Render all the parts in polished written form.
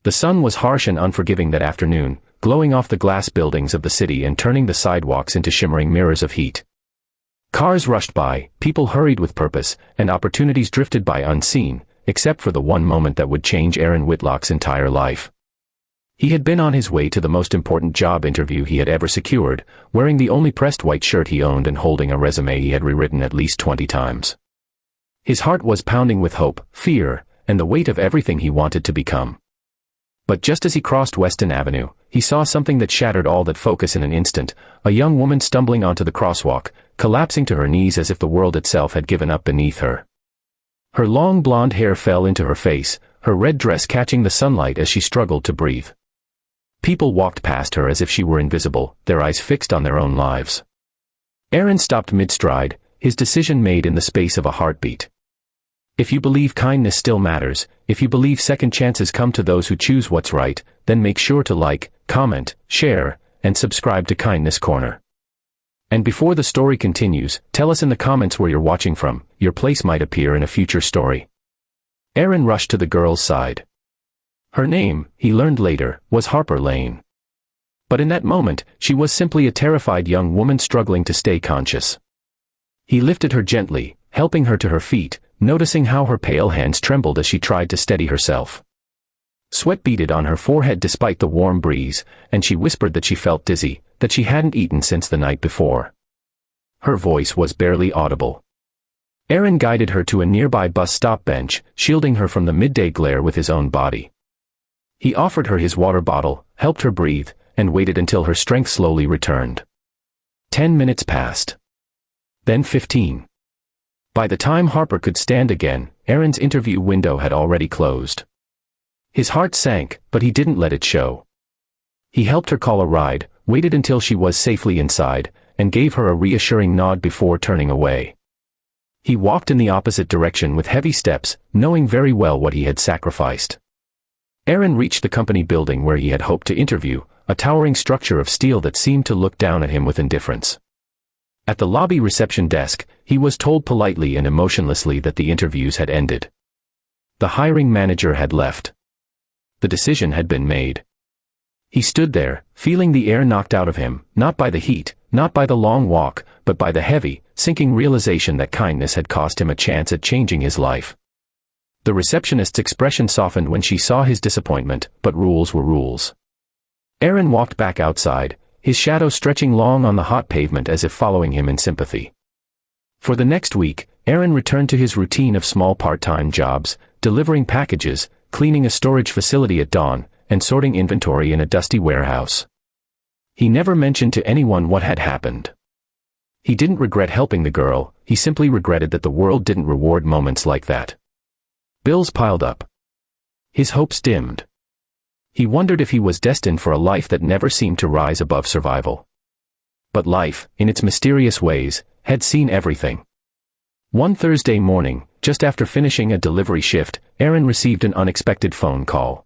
The sun was harsh and unforgiving that afternoon, glowing off the glass buildings of the city and turning the sidewalks into shimmering mirrors of heat. Cars rushed by, people hurried with purpose, and opportunities drifted by unseen, except for the one moment that would change Aaron Whitlock's entire life. He had been on his way to the most important job interview he had ever secured, wearing the only pressed white shirt he owned and holding a resume he had rewritten at least 20 times. His heart was pounding with hope, fear, and the weight of everything he wanted to become. But just as he crossed Weston Avenue, he saw something that shattered all that focus in an instant, a young woman stumbling onto the crosswalk, collapsing to her knees as if the world itself had given up beneath her. Her long blonde hair fell into her face, her red dress catching the sunlight as she struggled to breathe. People walked past her as if she were invisible, their eyes fixed on their own lives. Aaron stopped mid-stride, his decision made in the space of a heartbeat. If you believe kindness still matters, if you believe second chances come to those who choose what's right, then make sure to like, comment, share, and subscribe to Kindness Corner. And before the story continues, tell us in the comments where you're watching from. Your place might appear in a future story. Aaron rushed to the girl's side. Her name, he learned later, was Harper Lane. But in that moment, she was simply a terrified young woman struggling to stay conscious. He lifted her gently, helping her to her feet, noticing how her pale hands trembled as she tried to steady herself. Sweat beaded on her forehead despite the warm breeze, and she whispered that she felt dizzy, that she hadn't eaten since the night before. Her voice was barely audible. Aaron guided her to a nearby bus stop bench, shielding her from the midday glare with his own body. He offered her his water bottle, helped her breathe, and waited until her strength slowly returned. 10 minutes passed. Then 15. By the time Harper could stand again, Aaron's interview window had already closed. His heart sank, but he didn't let it show. He helped her call a ride, waited until she was safely inside, and gave her a reassuring nod before turning away. He walked in the opposite direction with heavy steps, knowing very well what he had sacrificed. Aaron reached the company building where he had hoped to interview, a towering structure of steel that seemed to look down at him with indifference. At the lobby reception desk, he was told politely and emotionlessly that the interviews had ended. The hiring manager had left. The decision had been made. He stood there, feeling the air knocked out of him, not by the heat, not by the long walk, but by the heavy, sinking realization that kindness had cost him a chance at changing his life. The receptionist's expression softened when she saw his disappointment, but rules were rules. Aaron walked back outside, his shadow stretching long on the hot pavement as if following him in sympathy. For the next week, Aaron returned to his routine of small part-time jobs, delivering packages, cleaning a storage facility at dawn, and sorting inventory in a dusty warehouse. He never mentioned to anyone what had happened. He didn't regret helping the girl, he simply regretted that the world didn't reward moments like that. Bills piled up. His hopes dimmed. He wondered if he was destined for a life that never seemed to rise above survival. But life, in its mysterious ways, had seen everything. One Thursday morning, just after finishing a delivery shift, Aaron received an unexpected phone call.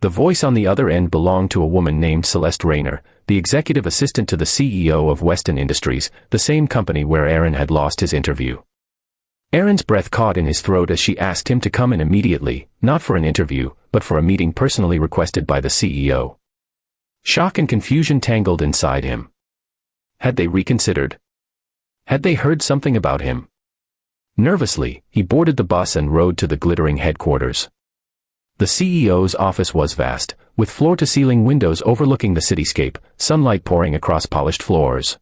The voice on the other end belonged to a woman named Celeste Rayner, the executive assistant to the CEO of Weston Industries, the same company where Aaron had lost his interview. Aaron's breath caught in his throat as she asked him to come in immediately, not for an interview, but for a meeting personally requested by the CEO. Shock and confusion tangled inside him. Had they reconsidered? Had they heard something about him? Nervously, he boarded the bus and rode to the glittering headquarters. The CEO's office was vast, with floor-to-ceiling windows overlooking the cityscape, sunlight pouring across polished floors.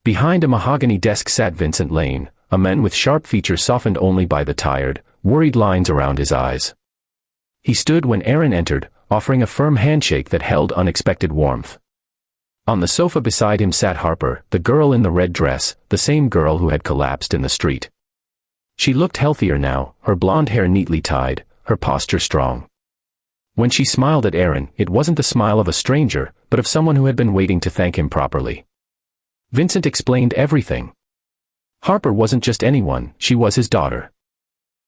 Behind a mahogany desk sat Vincent Lane, a man with sharp features softened only by the tired, worried lines around his eyes. He stood when Aaron entered, offering a firm handshake that held unexpected warmth. On the sofa beside him sat Harper, the girl in the red dress, the same girl who had collapsed in the street. She looked healthier now, her blonde hair neatly tied, her posture strong. When she smiled at Aaron, it wasn't the smile of a stranger, but of someone who had been waiting to thank him properly. Vincent explained everything. Harper wasn't just anyone, she was his daughter.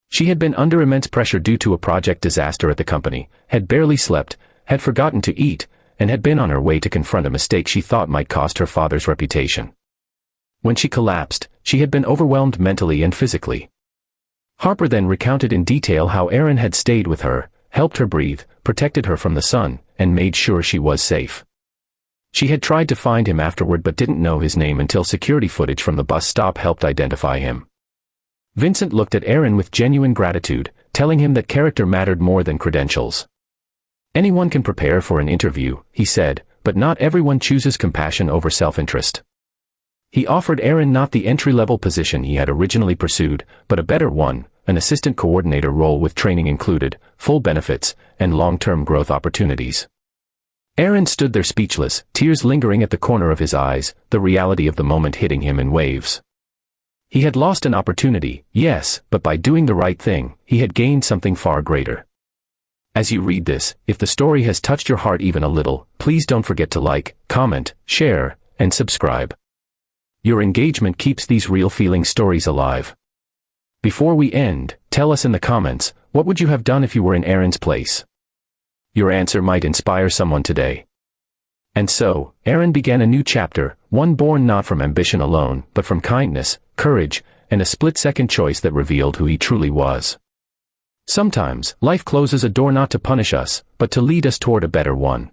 She had been under immense pressure due to a project disaster at the company, had barely slept, had forgotten to eat, and had been on her way to confront a mistake she thought might cost her father's reputation. When she collapsed, she had been overwhelmed mentally and physically. Harper then recounted in detail how Aaron had stayed with her, helped her breathe, protected her from the sun, and made sure she was safe. She had tried to find him afterward but didn't know his name until security footage from the bus stop helped identify him. Vincent looked at Aaron with genuine gratitude, telling him that character mattered more than credentials. "Anyone can prepare for an interview," he said, "but not everyone chooses compassion over self-interest." He offered Aaron not the entry-level position he had originally pursued, but a better one, an assistant coordinator role with training included, full benefits, and long-term growth opportunities. Aaron stood there speechless, tears lingering at the corner of his eyes, the reality of the moment hitting him in waves. He had lost an opportunity, yes, but by doing the right thing, he had gained something far greater. As you read this, if the story has touched your heart even a little, please don't forget to like, comment, share, and subscribe. Your engagement keeps these real feeling stories alive. Before we end, tell us in the comments, what would you have done if you were in Aaron's place? Your answer might inspire someone today. And so, Aaron began a new chapter, one born not from ambition alone, but from kindness, courage, and a split-second choice that revealed who he truly was. Sometimes, life closes a door not to punish us, but to lead us toward a better one.